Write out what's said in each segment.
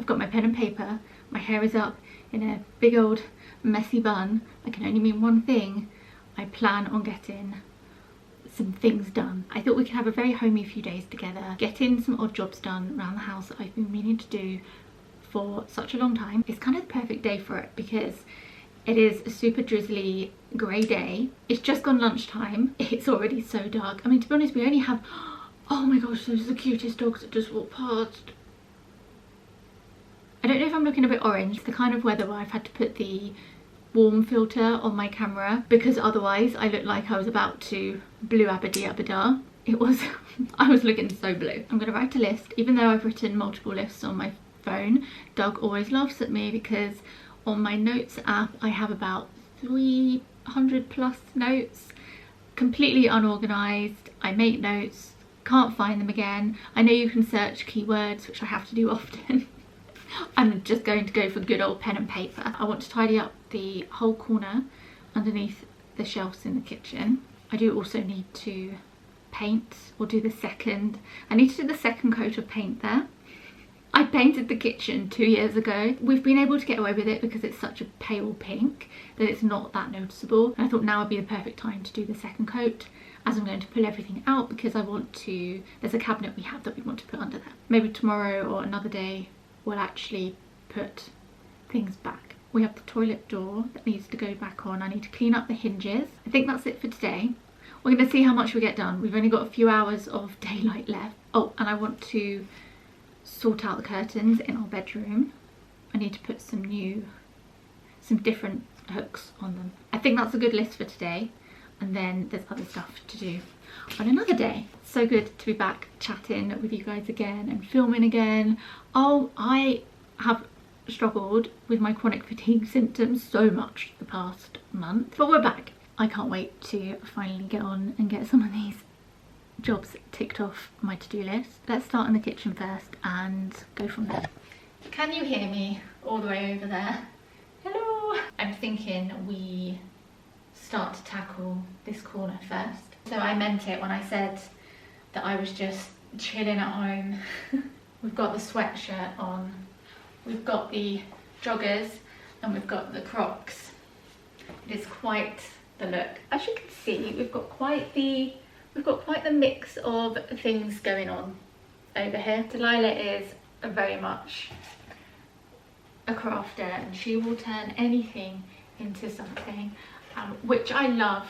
I've got my pen and paper, my hair is up in a big old messy bun. I can only mean one thing: I plan on getting some things done. I thought we could have a very homey few days together, getting some odd jobs done around the house that I've been meaning to do for such a long time. It's kind of the perfect day for it because it is a super drizzly grey day. It's just gone lunchtime. It's already so dark. I mean, to be honest, we only have, oh my gosh, those are the cutest dogs that just walked past. I don't know if I'm looking a bit orange. It's the kind of weather where I've had to put the warm filter on my camera because otherwise I look like I was about to blue abba-dee abba-da. It was, I was looking so blue. I'm gonna write a list. Even though I've written multiple lists on my phone, Doug always laughs at me because on my notes app I have about 300 plus notes, completely unorganized. I make notes, can't find them again. I know you can search keywords, which I have to do often. I'm just going to go for good old pen and paper. I want to tidy up the whole corner underneath the shelves in the kitchen. I do also need to paint, or do the second. I need to do the second coat of paint there. I painted the kitchen 2 years ago. We've been able to get away with it because it's such a pale pink that it's not that noticeable. And I thought now would be the perfect time to do the second coat, as I'm going to pull everything out because I want to, there's a cabinet we have that we want to put under there. Maybe tomorrow or another day we'll actually put things back. We have the toilet door that needs to go back on. I need to clean up the hinges. I think that's it for today. We're going to see how much we get done. We've only got a few hours of daylight left. Oh, and I want to sort out the curtains in our bedroom. I need to put some different hooks on them. I think that's a good list for today, and then there's other stuff to do on another day. So good to be back chatting with you guys again and filming again. Oh, I have struggled with my chronic fatigue symptoms so much the past month, but we're back. I can't wait to finally get on and get some of these jobs ticked off my to-do list. Let's start in the kitchen first and go from there. Can you hear me all the way over there? Hello! I'm thinking we start to tackle this corner first. So I meant it when I said that I was just chilling at home. We've got the sweatshirt on, we've got the joggers, and we've got the Crocs. It is quite the look. As you can see, we've got quite the mix of things going on over here. Delilah is very much a crafter and she will turn anything into something, which I love.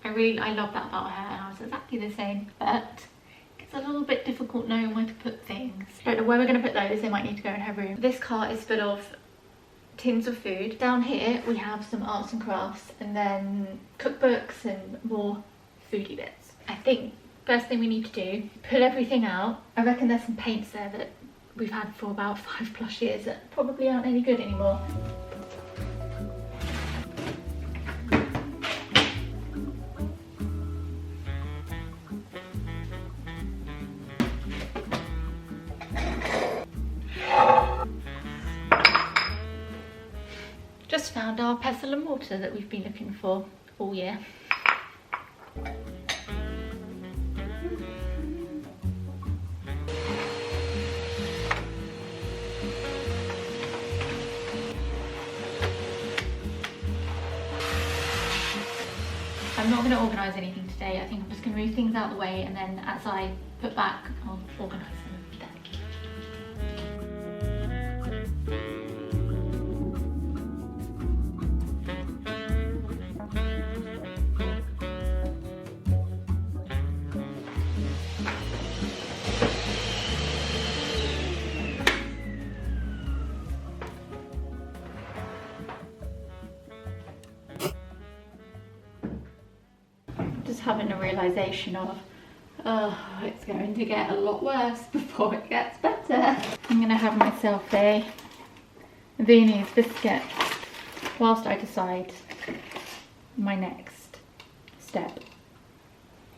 I love that about her, and I was exactly the same, but it's a little bit difficult knowing where to put things. I don't know where we're going to put those. They might need to go in her room. This cart is full of tins of food. Down here we have some arts and crafts, and then cookbooks and more foodie bits. I think first thing we need to do, pull everything out. I reckon there's some paints there that we've had for about 5+ years that probably aren't any good anymore. Just found our pestle and mortar that we've been looking for all year. I'm not going to organise anything today. I think I'm just going to move things out of the way, and then as I put back, I'll organise them then. Having a realization of, oh, it's going to get a lot worse before it gets better. I'm gonna have myself a Viennese biscuit whilst I decide my next step.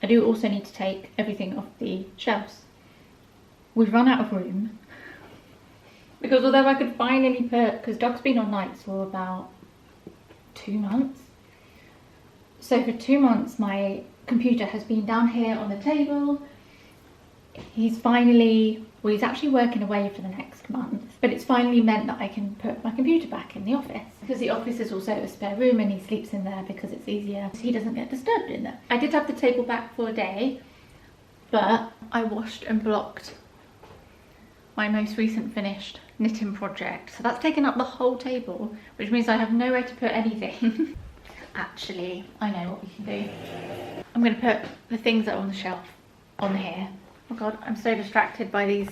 I do also need to take everything off the shelves. We've run out of room because although I could finally put, because Doc's been on nights for about 2 months, so for 2 months my computer has been down here on the table. We're Well, he's actually working away for the next month, but it's finally meant that I can put my computer back in the office, because the office is also a spare room and he sleeps in there because it's easier, so he doesn't get disturbed in there. I did have the table back for a day, but I washed and blocked my most recent finished knitting project, so that's taken up the whole table, which means I have nowhere to put anything. Actually, I know what we can do. I'm going to put the things that are on the shelf on here. Oh god, I'm so distracted by these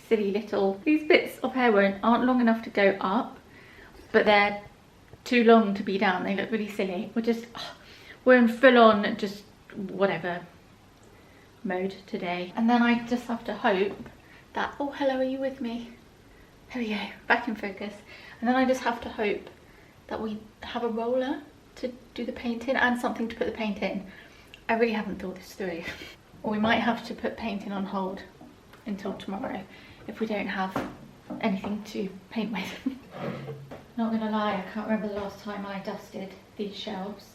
silly little, these bits of hair aren't long enough to go up, but they're too long to be down. They look really silly. We're in full on just whatever mode today. And then I just have to hope that, oh hello, are you with me? There we go, back in focus. And then I just have to hope that we have a roller to do the painting and something to put the paint in. I really haven't thought this through. Or we might have to put painting on hold until tomorrow if we don't have anything to paint with. Not gonna lie, I can't remember the last time I dusted these shelves.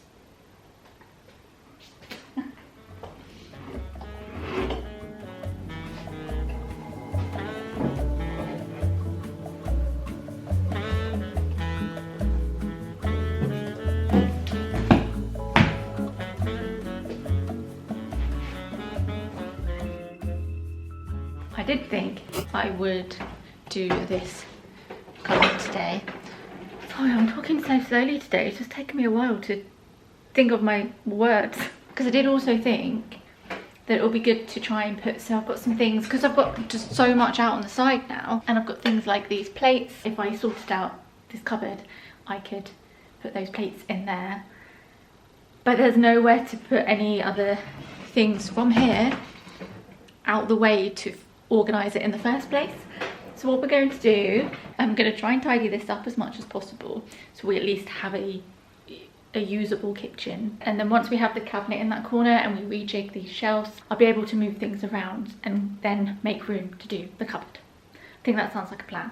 I did think I would do this colour today. Sorry, I'm talking so slowly today. It's just taken me a while to think of my words. Because I did also think that it would be good to try and put, so I've got some things, because I've got just so much out on the side now, and I've got things like these plates. If I sorted out this cupboard, I could put those plates in there. But there's nowhere to put any other things from here out the way to organise it in the first place. So what we're going to do, I'm going to try and tidy this up as much as possible so we at least have a usable kitchen. And then once we have the cabinet in that corner and we rejig these shelves, I'll be able to move things around and then make room to do the cupboard. I think that sounds like a plan.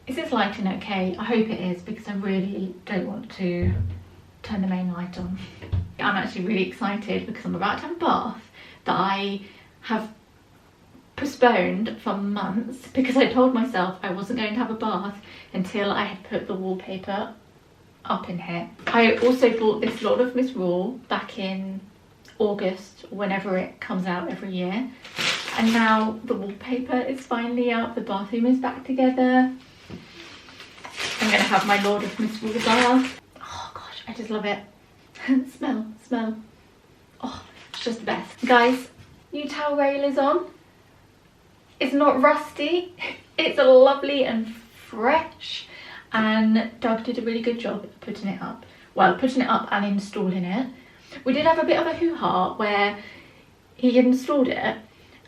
Is this lighting okay? I hope it is, because I really don't want to turn the main light on. I'm actually really excited because I'm about to have a bath that I have postponed for months, because I told myself I wasn't going to have a bath until I had put the wallpaper up in here. I also bought this lot of Miss Raw back in August, whenever it comes out every year. And now the wallpaper is finally out, the bathroom is back together. I'm going to have my Lord of Miss Raw bath. Oh gosh, I just love it. smell. Oh, it's just the best. Guys, new towel rail is on. It's not rusty. It's lovely and fresh. And Doug did a really good job at putting it up. Well, putting it up and installing it. We did have a bit of a hoo-ha where he installed it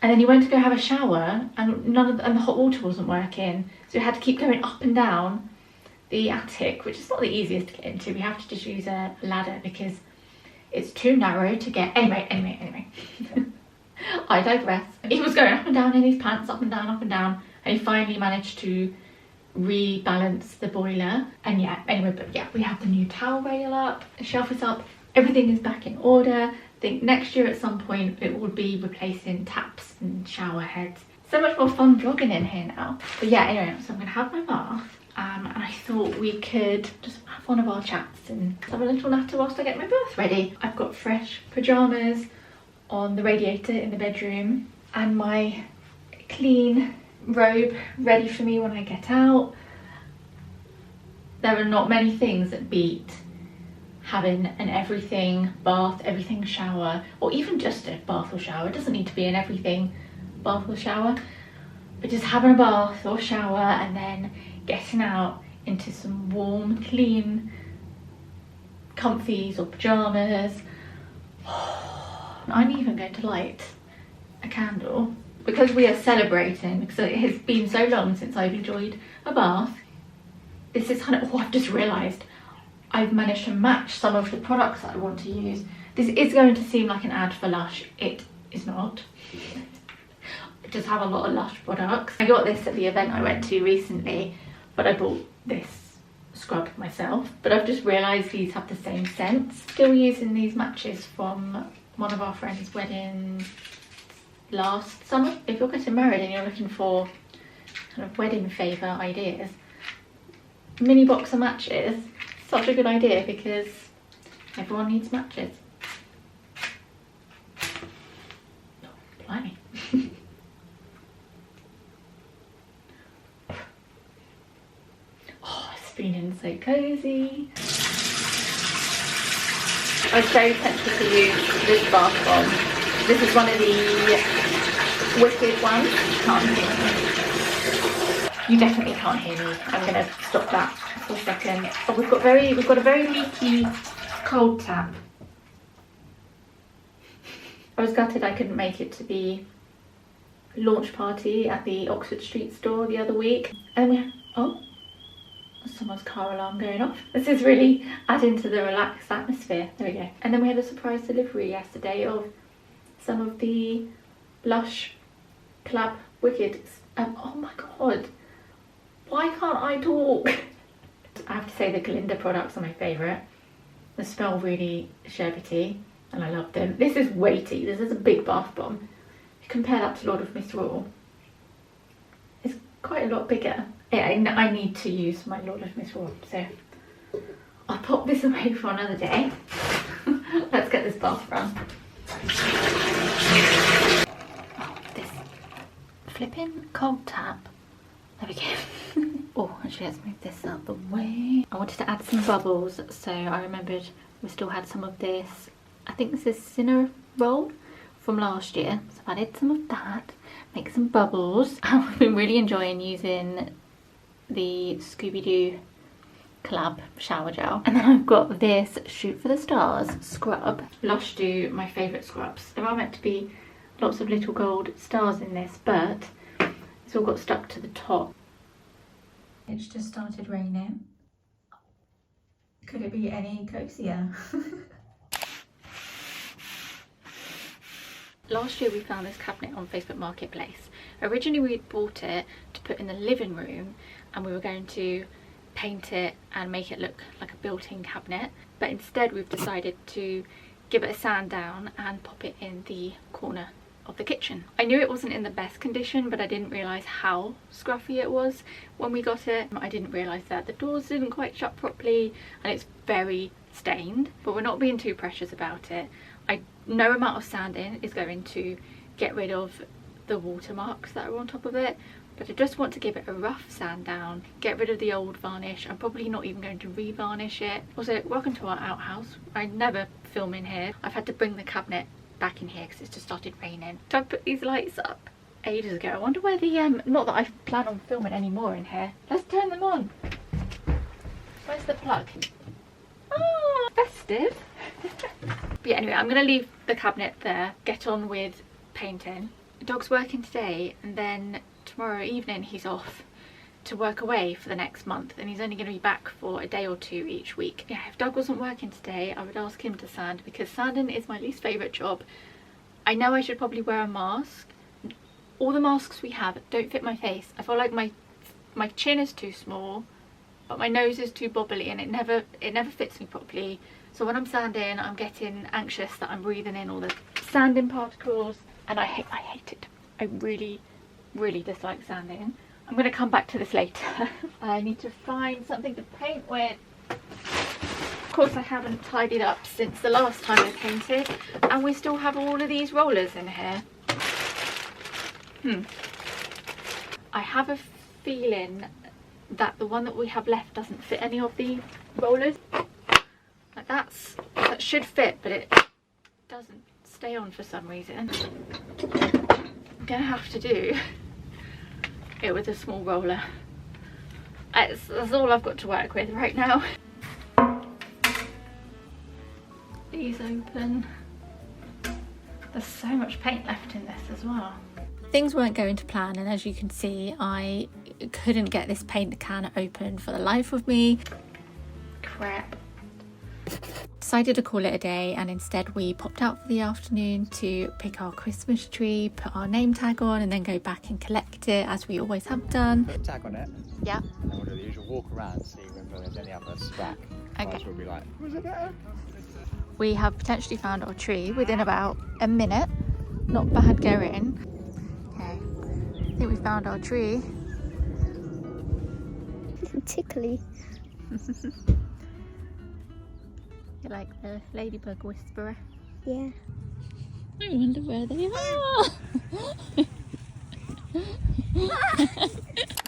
and then he went to go have a shower and the hot water wasn't working. So we had to keep going up and down the attic, which is not the easiest to get into. We have to just use a ladder because it's too narrow to get. Anyway. I digress. He was going up and down in his pants, up and down, and he finally managed to rebalance the boiler. And yeah, anyway, but yeah, we have the new towel rail up, the shelf is up, everything is back in order. I think next year at some point it will be replacing taps and shower heads. So much more fun vlogging in here now. But yeah, anyway, so I'm gonna have my bath. And I thought we could just have one of our chats and have a little natter whilst I get my bath ready. I've got fresh pyjamas on the radiator in the bedroom and my clean robe ready for me when I get out. There are not many things that beat having an everything bath, everything shower, or even just a bath or shower. It doesn't need to be an everything bath or shower, but just having a bath or shower and then getting out into some warm, clean, comfies or pyjamas. I'm even going to light a candle because we are celebrating, because it has been so long since I've enjoyed a bath. This is kind of, oh, I've just realised I've managed to match some of the products that I want to use. This is going to seem like an ad for Lush. It is not. I just have a lot of Lush products. I got this at the event I went to recently, but I bought this scrub myself. But I've just realised these have the same scent. Still using these matches from one of our friends' weddings last summer. If you're getting married and you're looking for kind of wedding favour ideas, mini box of matches, such a good idea because everyone needs matches. Oh, blimey. Oh, it's feeling so cosy. I was very tempted to use this bath bomb. This is one of the Wicked ones. Can't hear me. You definitely can't hear me. I'm gonna stop that for a second. Oh, we've got a very leaky cold tap. I was gutted I couldn't make it to the launch party at the Oxford Street store the other week. And we oh, someone's car alarm going off. This is really adding to the relaxed atmosphere. There we go. And then we had a surprise delivery yesterday of some of the Lush Collab Wicked. Oh my god, why can't I talk? I have to say the Glinda products are my favourite. They smell really sherbety and I love them. This is weighty. This is a big bath bomb. If you compare that to Lord of Misrule, it's quite a lot bigger. Yeah, I need to use my Lord of Misrule, so I'll pop this away for another day. Let's get this bath run. Oh, this flipping cold tap. There we go. Oh, actually, let's move this out the way. I wanted to add some bubbles, so I remembered we still had some of this. I think this is Cinnarroll from last year, so I've added some of that. Make some bubbles. I've been really enjoying using the Scooby-Doo Collab shower gel. And then I've got this Shoot for the Stars scrub. Lush do my favourite scrubs. There are meant to be lots of little gold stars in this, but it's all got stuck to the top. It's just started raining. Could it be any cozier? Last year we found this cabinet on Facebook Marketplace. Originally we bought it to put in the living room and we were going to paint it and make it look like a built-in cabinet, but instead we've decided to give it a sand down and pop it in the corner of the kitchen. I knew it wasn't in the best condition, but I didn't realise how scruffy it was when we got it. I didn't realise that the doors didn't quite shut properly and it's very stained, but we're not being too precious about it. No amount of sanding is going to get rid of the watermarks that are on top of it, but I just want to give it a rough sand down, get rid of the old varnish. I'm probably not even going to re-varnish it. Also, welcome to our outhouse. I never film in here. I've had to bring the cabinet back in here because it's just started raining. So I put these lights up ages ago. I wonder where the not that I plan on filming any more in here. Let's turn them on. Where's the plug? Oh, festive. But yeah, anyway, I'm gonna leave the cabinet there, get on with painting. The dog's working today and then tomorrow evening he's off to work away for the next month, and he's only going to be back for a day or two each week. Yeah, if Doug wasn't working today, I would ask him to sand because sanding is my least favourite job. I know I should probably wear a mask. All the masks we have don't fit my face. I feel like my chin is too small, but my nose is too bobbly and it never fits me properly. So when I'm sanding, I'm getting anxious that I'm breathing in all the sanding particles, and I hate it. I really, really dislike sanding. I'm going to come back to this later. I need to find something to paint with. Of course, I haven't tidied up since the last time I painted, and we still have all of these rollers in here. I have a feeling that the one that we have left doesn't fit any of the rollers. Like that should fit, but it doesn't stay on for some reason. I'm gonna have to do it with a small roller. That's all I've got to work with right now. These open. There's so much paint left in this as well. Things weren't going to plan, and as you can see, I couldn't get this paint can open for the life of me. Crap. decided to call it a day, and instead we popped out for the afternoon to pick our Christmas tree, put our name tag on, and then go back and collect it as we always have done. Put a tag on it. Yeah. And then we'll do the usual walk around, see whether there's any other scrap. Okay. We'll be like, was it there? We have potentially found our tree within about a minute. Not bad going. Okay, I think we found our tree. Tickly. You're like the ladybug whisperer. Yeah. I wonder where they are.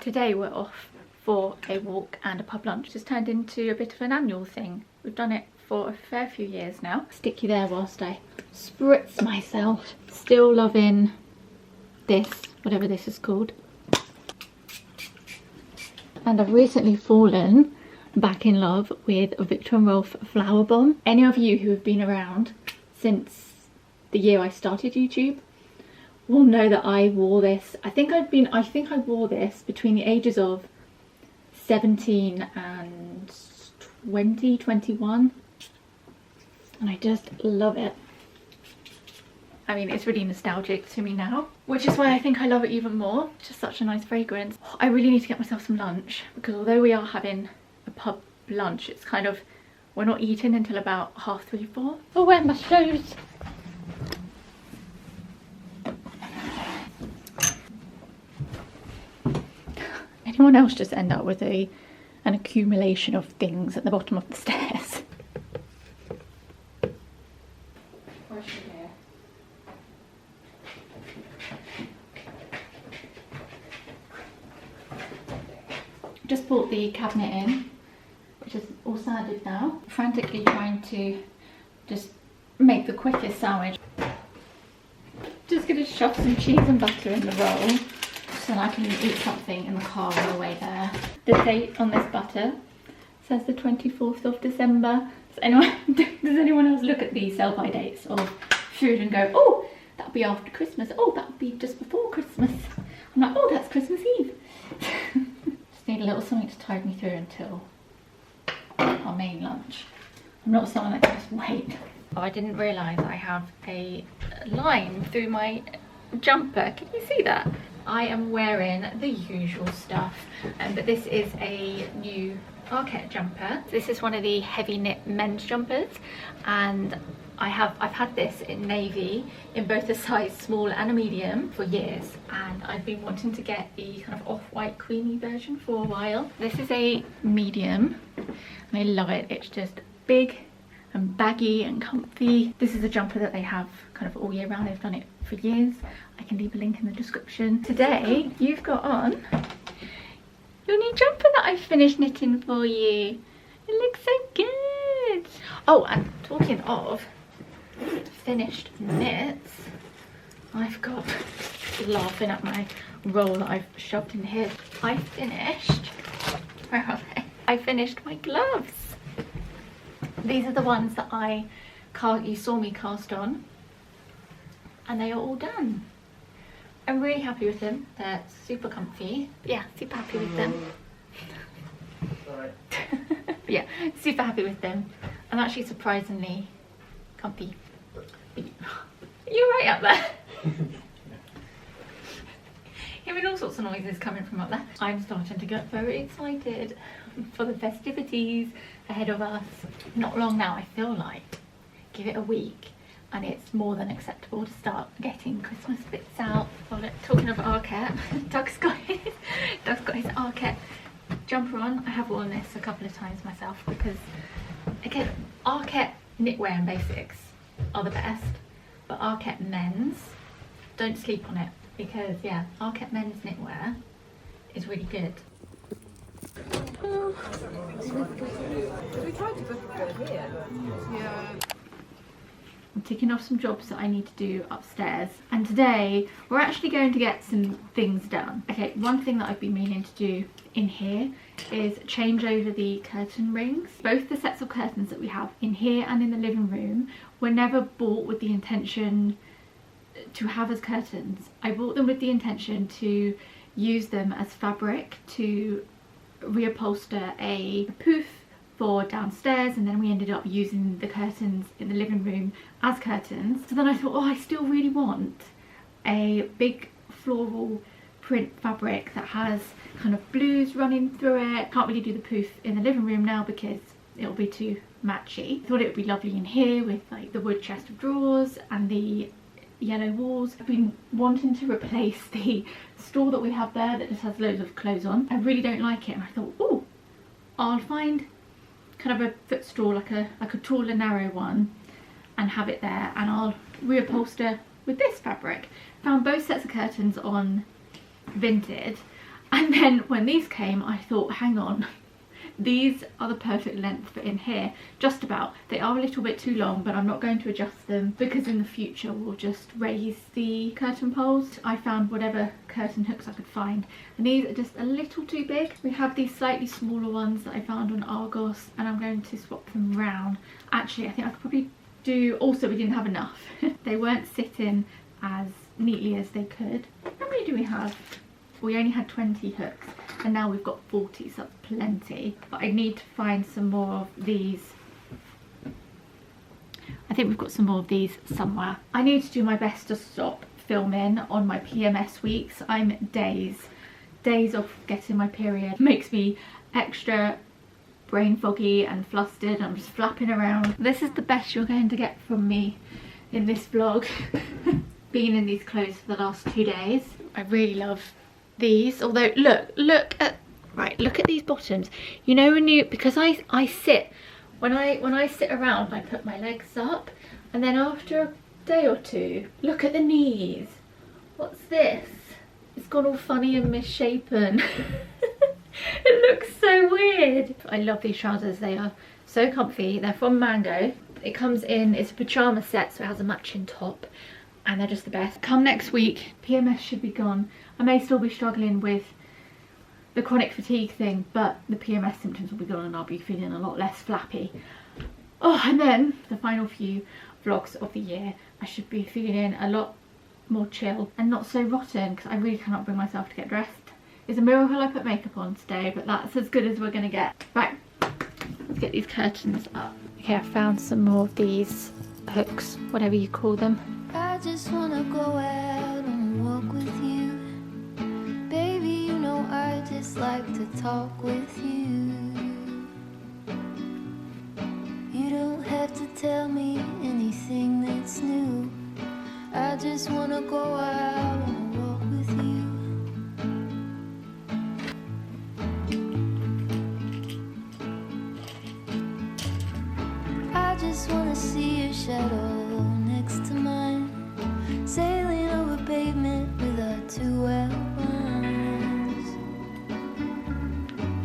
Today we're off for a walk and a pub lunch. It's turned into a bit of an annual thing. We've done it for a fair few years now. Stick you there whilst I spritz myself. Still loving this, whatever this is called. And I've recently fallen back in love with a Victor & Rolf Flower Bomb. Any of you who have been around since the year I started YouTube will know that I wore this. I think I wore this between the ages of 17 and 20, 21. And I just love it. I mean, it's really nostalgic to me now, which is why I think I love it even more. It's just such a nice fragrance. I really need to get myself some lunch, because although we are having a pub lunch, it's kind of, we're not eating until about 3:30, 4. Oh, where are my shoes? Anyone else just end up with an accumulation of things at the bottom of the stairs? Just brought the cabinet in, which is all sanded now. Frantically trying to just make the quickest sandwich. Just gonna shove some cheese and butter in the roll so that I can eat something in the car on the way there. The date on this butter says the 24th of December. Does anyone else look at the sell-by dates of food and go, oh, that'll be after Christmas, oh, that'll be just before Christmas. I'm like, oh, that's Christmas Eve. Need a little something to tide me through until our main lunch. I'm not someone that can just wait. Oh, I didn't realise I have a line through my jumper. Can you see that? I am wearing the usual stuff, but this is a new Arket jumper. This is one of the heavy knit men's jumpers, and I've had this in navy in both a size small and a medium for years, and I've been wanting to get the kind of off-white creamy version for a while. This is a medium and I love it. It's just big and baggy and comfy. This is a jumper that they have kind of all year round. They've done it for years. I can leave a link in the description. Today you've got on your new jumper that I finished knitting for you. It looks so good. Oh, and talking of finished knits, I've got laughing at my roll that I've shoved in here. I finished, where are they? I finished my gloves. These are the ones that you saw me cast on, and they are all done. I'm really happy with them. They're super comfy. Yeah, super happy with them. Sorry. Yeah, super happy with them. I'm actually surprisingly comfy. You're right up there. Hearing all sorts of noises coming from up there. I'm starting to get very excited for the festivities ahead of us. Not long now, I feel like. Give it a week and it's more than acceptable to start getting Christmas bits out. Well, talking of Arket, Doug's got his Arket jumper on. I have worn this a couple of times myself because, again, Arket knitwear and basics are the best, but Arket men's, don't sleep on it, because yeah, Arket men's knitwear is really good. I'm ticking off some jobs that I need to do upstairs, and today we're actually going to get some things done. Okay, one thing that I've been meaning to do in here is change over the curtain rings. Both the sets of curtains that we have in here and in the living room were never bought with the intention to have as curtains. I bought them with the intention to use them as fabric to reupholster a poof for downstairs, and then we ended up using the curtains in the living room as curtains. So then I thought, oh, I still really want a big floral print fabric that has kind of blues running through it. Can't really do the poof in the living room now because it'll be too matchy. Thought it would be lovely in here with like the wood chest of drawers and the yellow walls. I've been wanting to replace the store that we have there that just has loads of clothes on. I really don't like it, and I thought, oh, I'll find kind of a footstool, like a taller, narrow one, and have it there, and I'll reupholster with this fabric. Found both sets of curtains on Vinted, and then when these came I thought, hang on, these are the perfect length for in here, just about. They are a little bit too long, but I'm not going to adjust them because in the future we'll just raise the curtain poles. I found whatever curtain hooks I could find, and these are just a little too big. We have these slightly smaller ones that I found on Argos, and I'm going to swap them round. Actually, I think I could probably do, also we didn't have enough. They weren't sitting as neatly as they could. How many do we have? We only had 20 hooks, and now we've got 40, so that's plenty. But I need to find some more of these. I think we've got some more of these somewhere. I need to do my best to stop filming on my PMS weeks. I'm days off getting my period. Makes me extra brain foggy and flustered. I'm just flapping around. This is the best you're going to get from me in this vlog. Being in these clothes for the last 2 days. I really love these, although look at these bottoms. You know, when you, because I sit, when I sit around, I put my legs up, and then after a day or two, look at the knees. What's this? It's gone all funny and misshapen. It looks so weird. I love these trousers. They are so comfy. They're from Mango. It comes in, it's a pyjama set, so it has a matching top, and they're just the best. Come next week, PMS should be gone. I may still be struggling with the chronic fatigue thing, but the PMS symptoms will be gone and I'll be feeling a lot less flappy. Oh, and then the final few vlogs of the year, I should be feeling a lot more chill and not so rotten, because I really cannot bring myself to get dressed. It's a miracle I put makeup on today, but that's as good as we're gonna get. Right, let's get these curtains up. Okay, I found some more of these hooks, whatever you call them. I just wanna go out and walk with you. Baby, you know I just like to talk with you. You don't have to tell me anything that's new. I just wanna go out and walk with you. I just wanna see your shadow next to mine, sailing over pavement with our 2 outlines.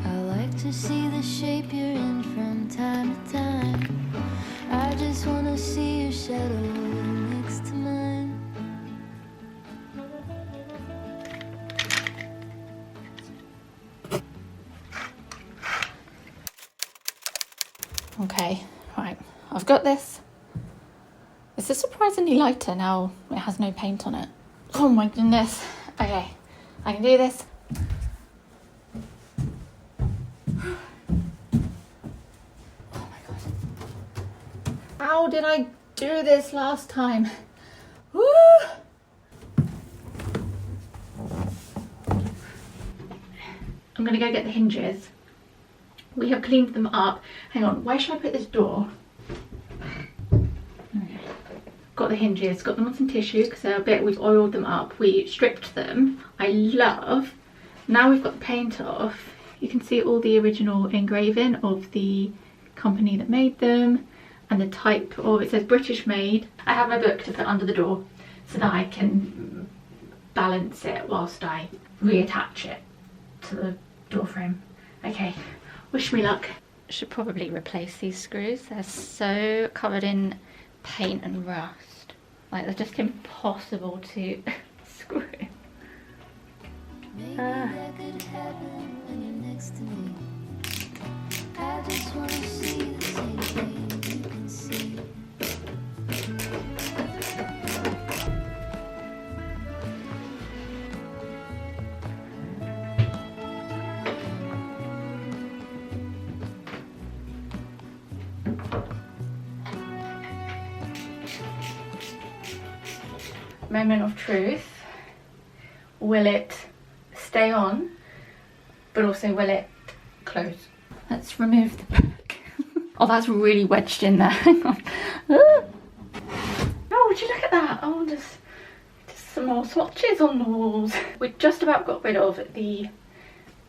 I like to see the shape you're in from time to time. I just wanna see your shadow next to mine. Okay, right, I've got this. This is surprisingly lighter now it has no paint on it. Oh my goodness. Okay, I can do this. Oh my god. How did I do this last time? Woo! I'm gonna go get the hinges. We have cleaned them up. Hang on, where should I put this door? Okay. Got the hinges, got them on some tissue because they're a bit, we've oiled them up. We stripped them. I love. Now we've got the paint off. You can see all the original engraving of the company that made them and the type of, it says British made. I have my book to put under the door so that I can balance it whilst I reattach it to the door frame. Okay. Wish me luck. Should probably replace these screws. They're so covered in paint and rust. Like, they're just impossible to screw. Maybe that could happen when you're next to me. I just wanna see the same thing you can see. moment of truth. Will it stay on, but also will it close? Let's remove the back. Oh, that's really wedged in there. Hang on. Oh, would you look at that? Oh, there's some more swatches on the walls. We just about got rid of the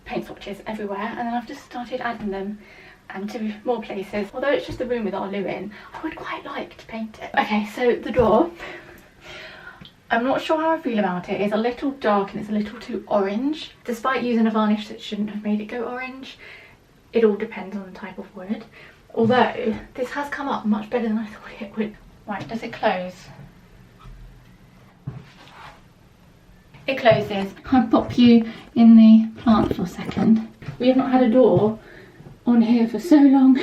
paint swatches everywhere, and then I've just started adding them to more places. Although it's just the room with our loo in, I would quite like to paint it. Okay, so the door, I'm not sure how I feel about it. It's a little dark and it's a little too orange. Despite using a varnish that shouldn't have made it go orange, it all depends on the type of wood. Although this has come up much better than I thought it would. Right, does it close? It closes. I'll pop you in the plant for a second. We have not had a door on here for so long.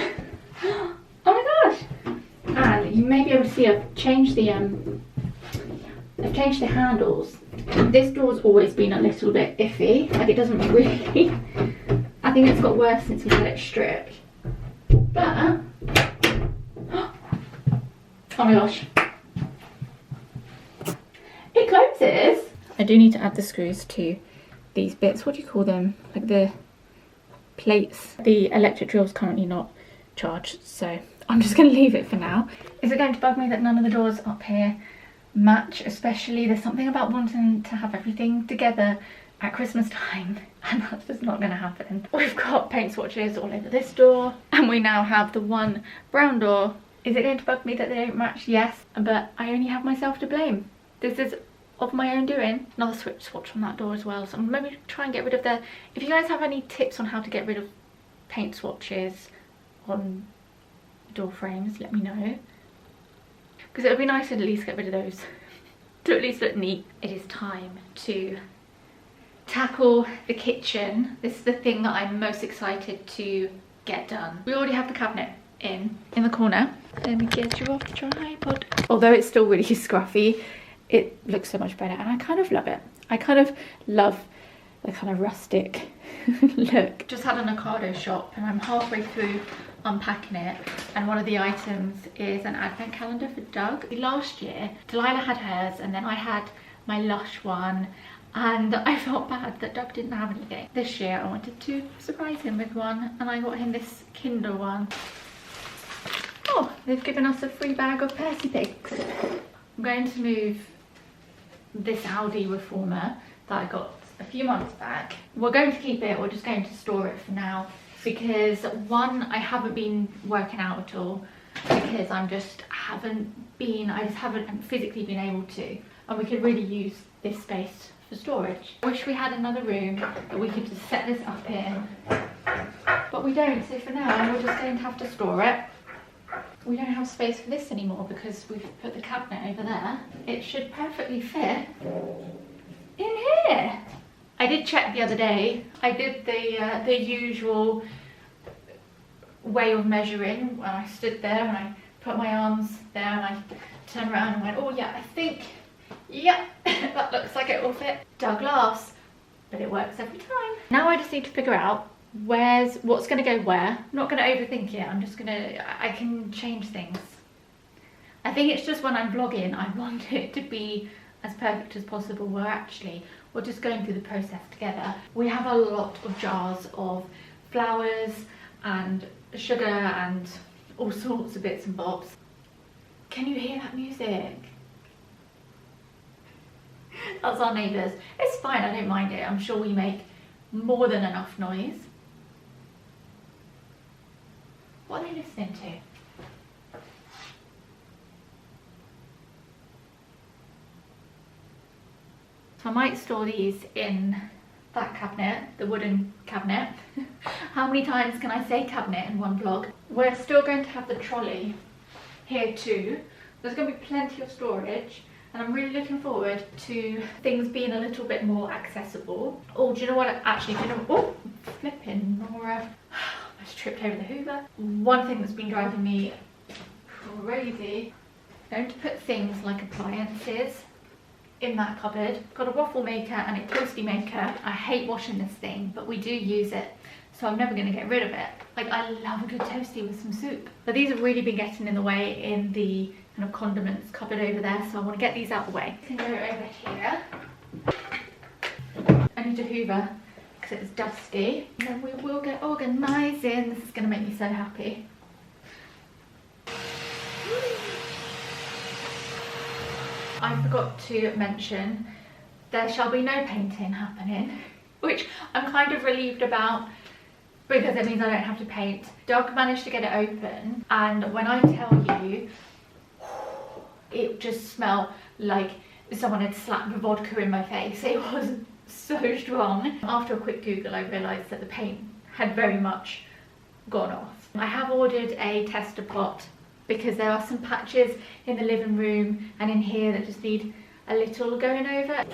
Oh my gosh! And you may be able to see I've changed the handles. This door's always been a little bit iffy. Like, it doesn't really. I think it's got worse since we had it stripped. But oh my gosh, it closes. I do need to add the screws to these bits. What do you call them? Like the plates. The electric drill's currently not charged, so I'm just going to leave it for now. Is it going to bug me that none of the doors up here match? Especially, there's something about wanting to have everything together at Christmas time, and that's just not going to happen. We've got paint swatches all over this door, and we now have the one brown door. Is it going to bug me that they don't match? Yes, but I only have myself to blame. This is of my own doing. Another swatch from that door as well, so I'm maybe try and get rid of the... If you guys have any tips on how to get rid of paint swatches on door frames, let me know, because it would be nice to at least get rid of those to at least look neat. It is time to tackle the kitchen. This is the thing that I'm most excited to get done. We already have the cabinet in the corner. Let me get you off the tripod. Although it's still really scruffy, it looks so much better, and I kind of love it. I kind of love the kind of rustic look. Just had an Ocado shop, and I'm halfway through unpacking it, and one of the items is an advent calendar for Doug. Last year Delilah had hers, and then I had my Lush one, and I felt bad that Doug didn't have anything. This year I wanted to surprise him with one, and I got him this Kinder one. Oh, they've given us a free bag of Percy Pigs. I'm going to move this Audi reformer that I got a few months back. We're going to keep it, we're just going to store it for now, because one, I haven't been working out at all, because I just haven't physically been able to, and we could really use this space for storage. I wish we had another room that we could just set this up in, but we don't, so for now we're just going to have to store it. We don't have space for this anymore because we've put the cabinet over there. It should perfectly fit in here. I did check the other day. I did the usual way of measuring when I stood there and I put my arms there and I turned around and went, oh yeah, I think, yeah, that looks like it will fit. Doug laughs, but it works every time. Now I just need to figure out what's going to go where. I'm not going to overthink it. I can change things. I think it's just when I'm vlogging, I want it to be as perfect as possible. We're just going through the process together. We have a lot of jars of flowers and sugar and all sorts of bits and bobs. Can you hear that music? That's our neighbours. It's fine, I don't mind it. I'm sure we make more than enough noise. What are they listening to? So I might store these in that cabinet, the wooden cabinet. How many times can I say cabinet in one vlog? We're still going to have the trolley here too. There's going to be plenty of storage, and I'm really looking forward to things being a little bit more accessible. Oh, do you know what? Actually, oh, flipping Nora. I just tripped over the Hoover. One thing that's been driving me crazy, I'm going to put things like appliances in that cupboard. Got a waffle maker and a toasty maker. I hate washing this thing, but we do use it, so I'm never going to get rid of it. Like, I love a good toasty with some soup. But these have really been getting in the way in the kind of condiments cupboard over there, so I want to get these out of the way. I can go over here. I need to hoover because it's dusty. And then we will get organising. This is going to make me so happy. I forgot to mention there shall be no painting happening, which I'm kind of relieved about because it means I don't have to paint. Doug managed to get it open, and when I tell you, it just smelled like someone had slapped the vodka in my face. It was so strong. After a quick Google, I realised that the paint had very much gone off. I have ordered a tester pot because there are some patches in the living room and in here that just need a little going over.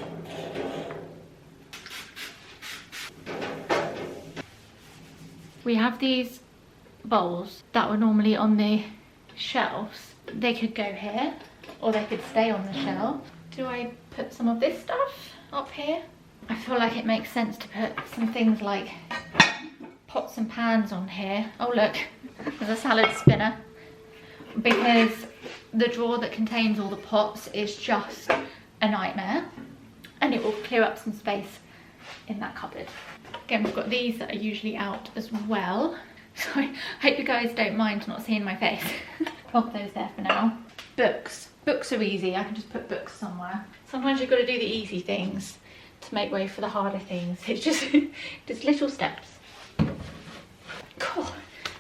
We have these bowls that were normally on the shelves. They could go here or they could stay on the shelf. Do I put some of this stuff up here? I feel like it makes sense to put some things like pots and pans on here. Oh look, there's a salad spinner. Because the drawer that contains all the pots is just a nightmare, and it will clear up some space in that cupboard. Again, we've got these that are usually out as well, so I hope you guys don't mind not seeing my face. Pop those there for now. Books are easy. I can just put books somewhere. Sometimes you've got to do the easy things to make way for the harder things. It's just little steps. Cool.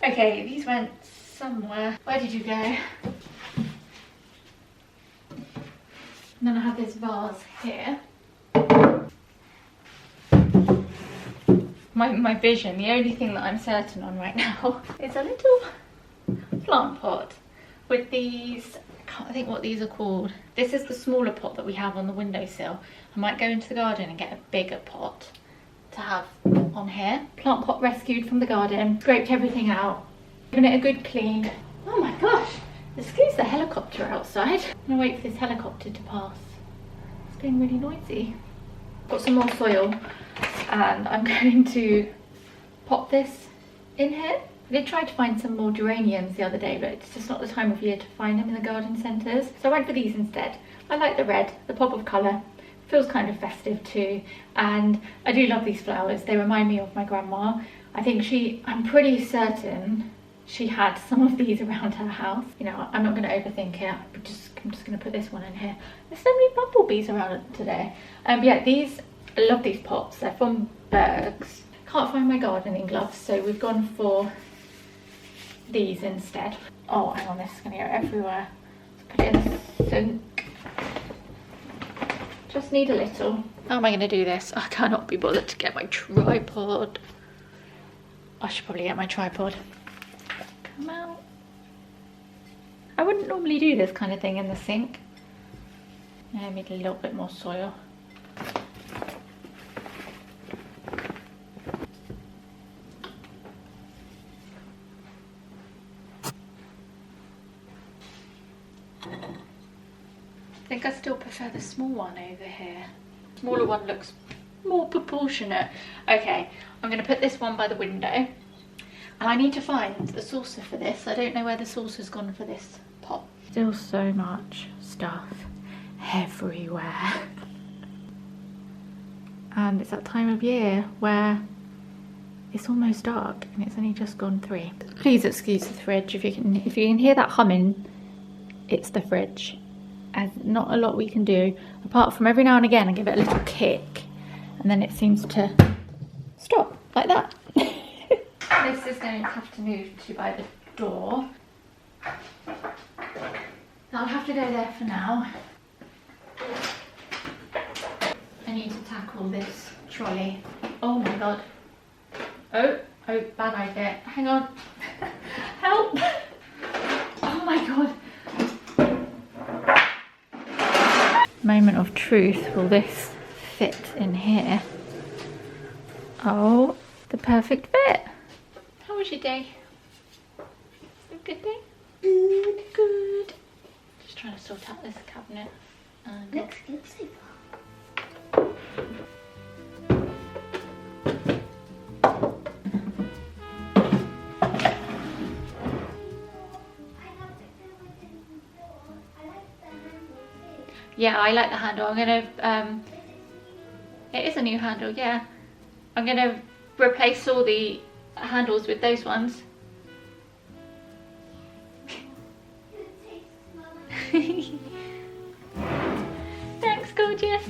Okay, these went somewhere. Where did you go? And then I have this vase here. My vision, the only thing that I'm certain on right now is a little plant pot with these, I can't think what these are called. This is the smaller pot that we have on the windowsill. I might go into the garden and get a bigger pot to have on here. Plant pot rescued from the garden, scraped everything out, given it a good clean. Oh my gosh, excuse the helicopter outside. I'm gonna wait for this helicopter to pass. It's being really noisy. Got some more soil and I'm going to pop this in here. I did try to find some more geraniums the other day, but it's just not the time of year to find them in the garden centres. So I went for these instead. I like the red, the pop of colour. Feels kind of festive too. And I do love these flowers. They remind me of my grandma. I think I'm pretty certain she had some of these around her house. You know, I'm not going to overthink it. I'm just going to put this one in here. There's so many bumblebees around today. Yeah, I love these pots. They're from Berg's. Can't find my gardening gloves, so we've gone for these instead. Oh, hang on, this is going to go everywhere. Let's put it in the sink. Just need a little. How am I going to do this? I cannot be bothered to get my tripod. I should probably get my tripod. Come out. I wouldn't normally do this kind of thing in the sink. I need a little bit more soil. I think I still prefer the small one over here. The smaller one looks more proportionate. Okay, I'm going to put this one by the window. And I need to find the saucer for this. I don't know where the saucer's gone for this pot. Still so much stuff everywhere. And it's that time of year where it's almost dark and it's only just gone 3. Please excuse the fridge. If you can hear that humming, it's the fridge. And not a lot we can do apart from every now and again I give it a little kick and then it seems to stop like that. This is going to have to move to by the door. I'll have to go there for now. I need to tackle this trolley. Oh my god. Oh, bad idea. Hang on. Help! Oh my god. Moment of truth. Will this fit in here? Oh, the perfect fit. How was your day? A good day? Good. Just trying to sort out this cabinet. Looks good so far. Yeah, I like the handle. I'm gonna, it is a new handle, yeah. I'm gonna replace all the handles with those ones. Thanks, gorgeous.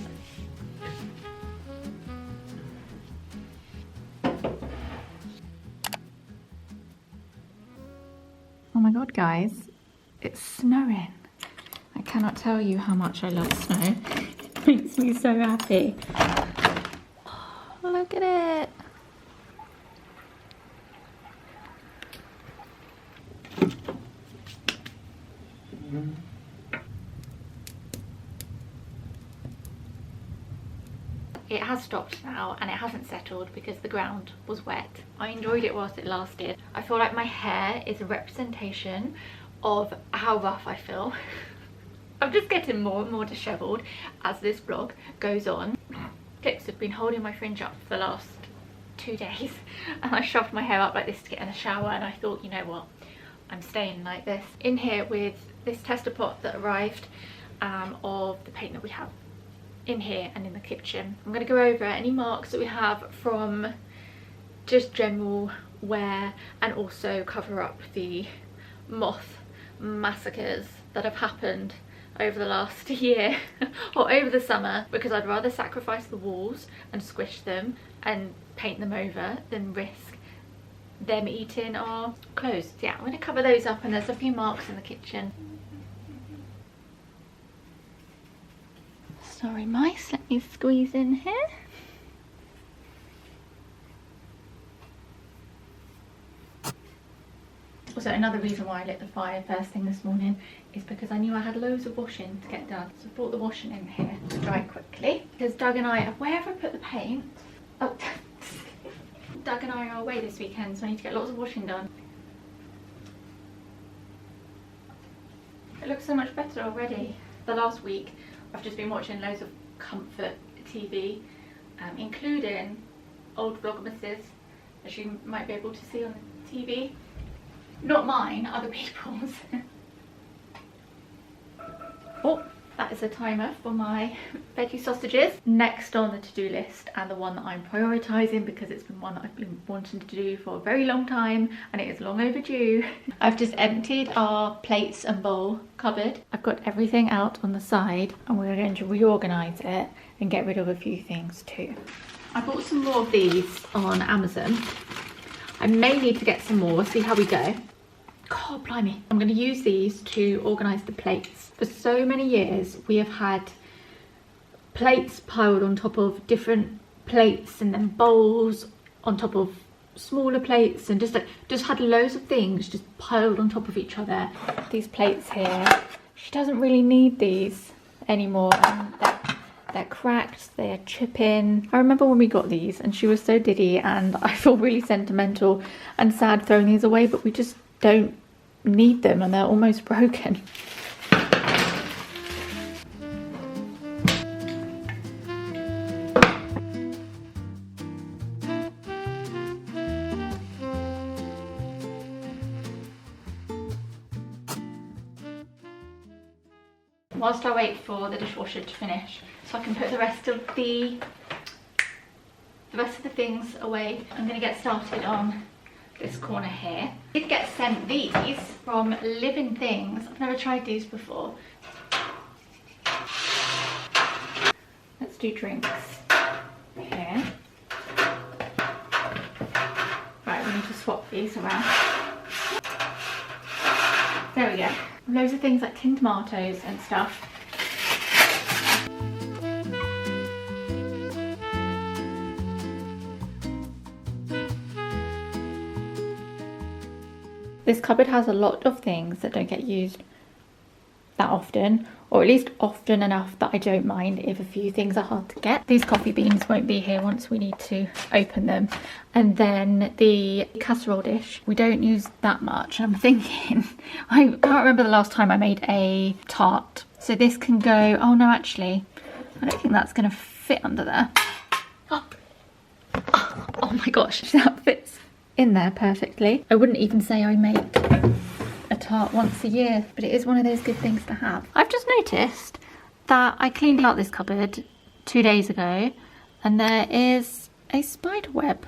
Oh my god, guys, it's snowing. I cannot tell you how much I love snow. It makes me so happy. Oh, look at it. It has stopped now and it hasn't settled because the ground was wet. I enjoyed it whilst it lasted. I feel like my hair is a representation of how rough I feel. I'm just getting more and more dishevelled as this vlog goes on. Clips have been holding my fringe up for the last 2 days and I shoved my hair up like this to get in the shower, and I thought, you know what, I'm staying like this. In here with this tester pot that arrived of the paint that we have in here and in the kitchen. I'm going to go over any marks that we have from just general wear and also cover up the moth massacres that have happened over the last year or over the summer, because I'd rather sacrifice the walls and squish them and paint them over than risk them eating our clothes. So yeah, I'm going to cover those up, and there's a few marks in the kitchen. Sorry mice, let me squeeze in here. Also, another reason why I lit the fire first thing this morning is because I knew I had loads of washing to get done. So I brought the washing in here to dry quickly. Because Doug and I, wherever I put the paint, oh, Doug and I are away this weekend, so I need to get lots of washing done. It looks so much better already. The last week, I've just been watching loads of comfort TV, including old Vlogmases, as you might be able to see on the TV. Not mine, other people's. Oh, that is a timer for my veggie sausages. Next on the to-do list, and the one that I'm prioritising because it's been one that I've been wanting to do for a very long time and it is long overdue. I've just emptied our plates and bowl cupboard. I've got everything out on the side and we're going to reorganise it and get rid of a few things too. I bought some more of these on Amazon. I may need to get some more, see how we go. God blimey. I'm going to use these to organise the plates. For so many years we have had plates piled on top of different plates, and then bowls on top of smaller plates, and just had loads of things just piled on top of each other. These plates here, she doesn't really need these anymore, and they're cracked, they're chipping. I remember when we got these and she was so diddy, and I feel really sentimental and sad throwing these away, but we just don't need them and they're almost broken. Whilst I wait for the dishwasher to finish so I can put the rest of the things away, I'm going to get started on this corner here. I did get sent these from Living Things. I've never tried these before. Let's do drinks here. Right, we need to swap these around. There we go. Loads of things like tin tomatoes and stuff. This cupboard has a lot of things that don't get used that often, or at least often enough that I don't mind if a few things are hard to get. These coffee beans won't be here once we need to open them. And then the casserole dish, we don't use that much. I'm thinking, I can't remember the last time I made a tart. So this can go, oh no, actually, I don't think that's gonna fit under there. Oh my gosh, that fits in there perfectly. I wouldn't even say I make a tart once a year, but it is one of those good things to have. I've just noticed that I cleaned out this cupboard 2 days ago and there is a spider web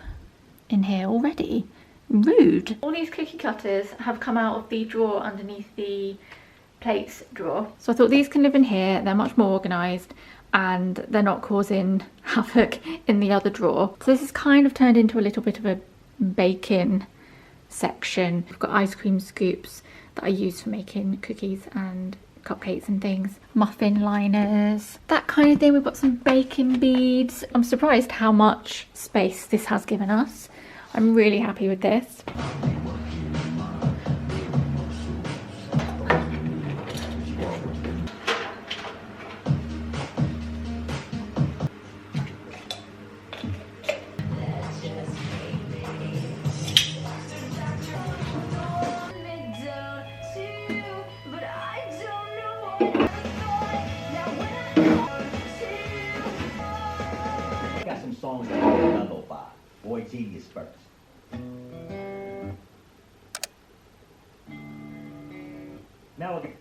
in here already. Rude. All these cookie cutters have come out of the drawer underneath the plates drawer. So I thought these can live in here. They're much more organised and they're not causing havoc in the other drawer. So this has kind of turned into a little bit of a baking section. I've got ice cream scoops that I use for making cookies and cupcakes and things, muffin liners, that kind of thing. We've got some baking beads. I'm surprised how much space this has given us. I'm really happy with this. Songs that are level 5. Boy Genius first. Now again.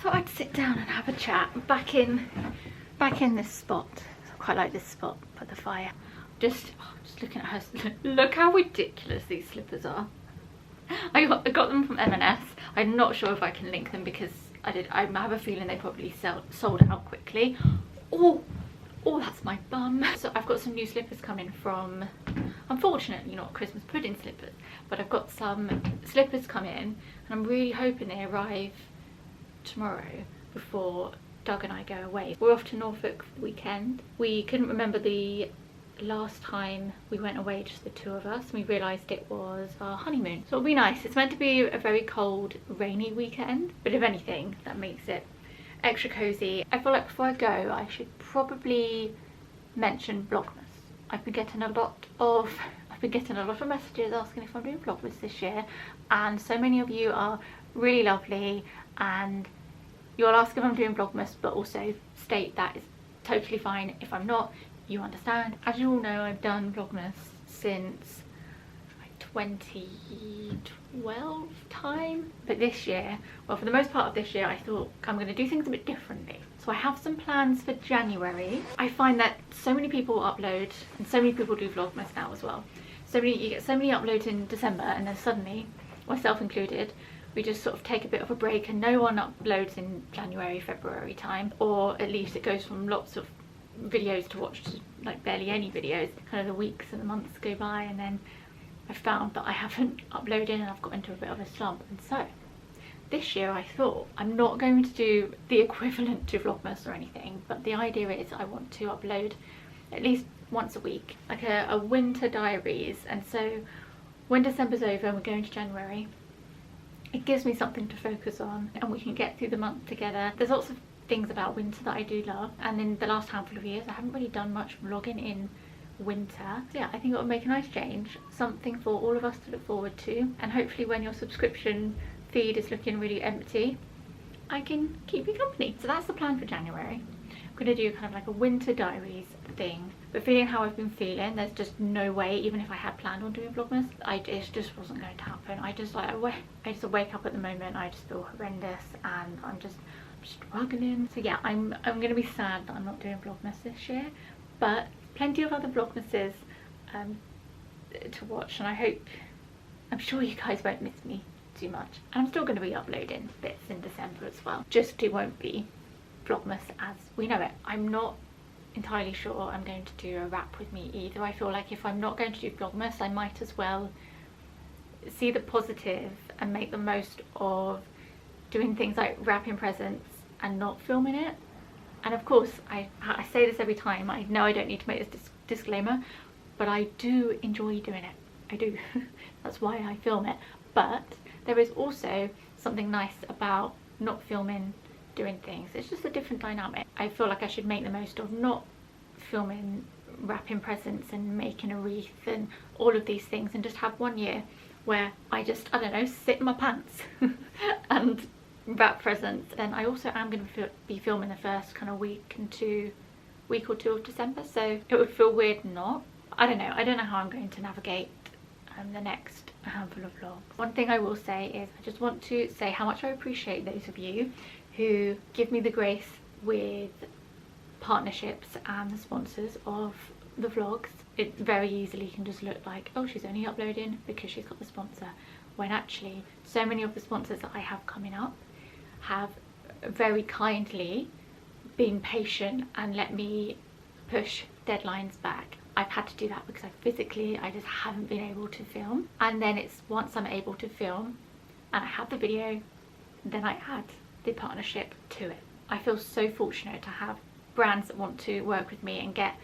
Thought I'd sit down and have a chat back in this spot. I quite like this spot for the fire. Just looking at her. Look how ridiculous these slippers are. I got them from M&S. I'm not sure if I can link them because I have a feeling they probably sold out quickly. Oh, that's my bum. So I've got some new slippers coming from, unfortunately not Christmas pudding slippers, but I've got some slippers coming and I'm really hoping they arrive tomorrow before Doug and I go away. We're off to Norfolk for the weekend. We couldn't remember the last time we went away, just the two of us, and we realised it was our honeymoon. So it'll be nice. It's meant to be a very cold, rainy weekend, but if anything, that makes it extra cosy. I feel like before I go, I should probably mention Vlogmas. I've been getting a lot of messages asking if I'm doing Vlogmas this year, and so many of you are really lovely and you'll ask if I'm doing Vlogmas, but also state that it's totally fine if I'm not. You understand. As you all know, I've done Vlogmas since like 2012 time, but this year, well, for the most part of this year, I thought I'm going to do things a bit differently. So I have some plans for January. I find that so many people upload and so many people do Vlogmas now as well. You get so many uploads in December and then suddenly, myself included, we just sort of take a bit of a break and no one uploads in January, February time, or at least it goes from lots of videos to watch to like barely any videos. Kind of the weeks and the months go by and then I found that I haven't uploaded and I've got into a bit of a slump. And so this year I thought I'm not going to do the equivalent to Vlogmas or anything, but the idea is I want to upload at least once a week, like a winter diaries. And so when December's over and we're going to January, it gives me something to focus on and we can get through the month together. There's lots of things about winter that I do love, and in the last handful of years I haven't really done much vlogging in winter. So yeah, I think it would make a nice change, something for all of us to look forward to, and hopefully when your subscription feed is looking really empty, I can keep you company. So that's the plan for January. I'm going to do kind of like a winter diaries thing, but feeling how I've been feeling, there's just no way, even if I had planned on doing Vlogmas, it just wasn't going to happen. I just wake up at the moment, I just feel horrendous and I'm just struggling. So yeah, I'm gonna be sad that I'm not doing Vlogmas this year, but plenty of other Vlogmases to watch, and I'm sure you guys won't miss me too much. And I'm still going to be uploading bits in December as well, just it won't be Vlogmas as we know it. I'm not entirely sure I'm going to do a wrap with me either. I feel like if I'm not going to do Vlogmas, I might as well see the positive and make the most of doing things like wrapping presents and not filming it. And of course, I say this every time, I know I don't need to make this disclaimer, but I do enjoy doing it. I do. That's why I film it. But there is also something nice about not filming doing things. It's just a different dynamic. I feel like I should make the most of not filming wrapping presents and making a wreath and all of these things, and just have one year where I just, I don't know, sit in my pants and wrap presents. And I also am going to be filming the first kind of week or two of December, so it would feel weird not. I don't know how I'm going to navigate the next handful of vlogs. One thing I will say is I just want to say how much I appreciate those of you who give me the grace with partnerships and the sponsors of the vlogs. It very easily can just look like, oh, she's only uploading because she's got the sponsor, when actually so many of the sponsors that I have coming up have very kindly been patient and let me push deadlines back. I've had to do that because I just haven't been able to film, and then it's once I'm able to film and I have the video, then I add the partnership to it. I feel so fortunate to have brands that want to work with me and get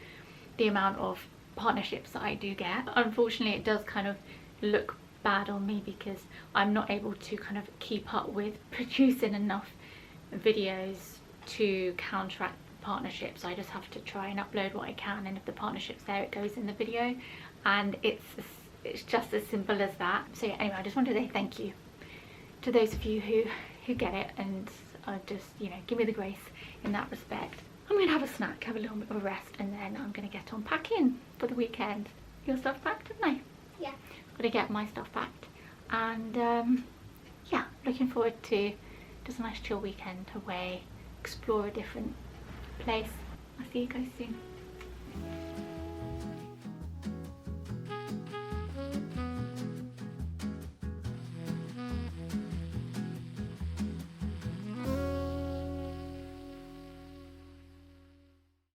the amount of partnerships that I do get. Unfortunately, it does kind of look bad on me because I'm not able to kind of keep up with producing enough videos to counteract partnerships. I just have to try and upload what I can, and if the partnership's there, it goes in the video, and it's just as simple as that. So yeah, anyway, I just wanted to say thank you to those of you who get it and just, you know, give me the grace in that respect. I'm gonna have a snack, have a little bit of a rest, and then I'm gonna get on packing for the weekend. Your stuff packed, haven't I? Yeah. Gotta get my stuff packed, and yeah, looking forward to just a nice chill weekend away, explore a different place. I'll see you guys soon.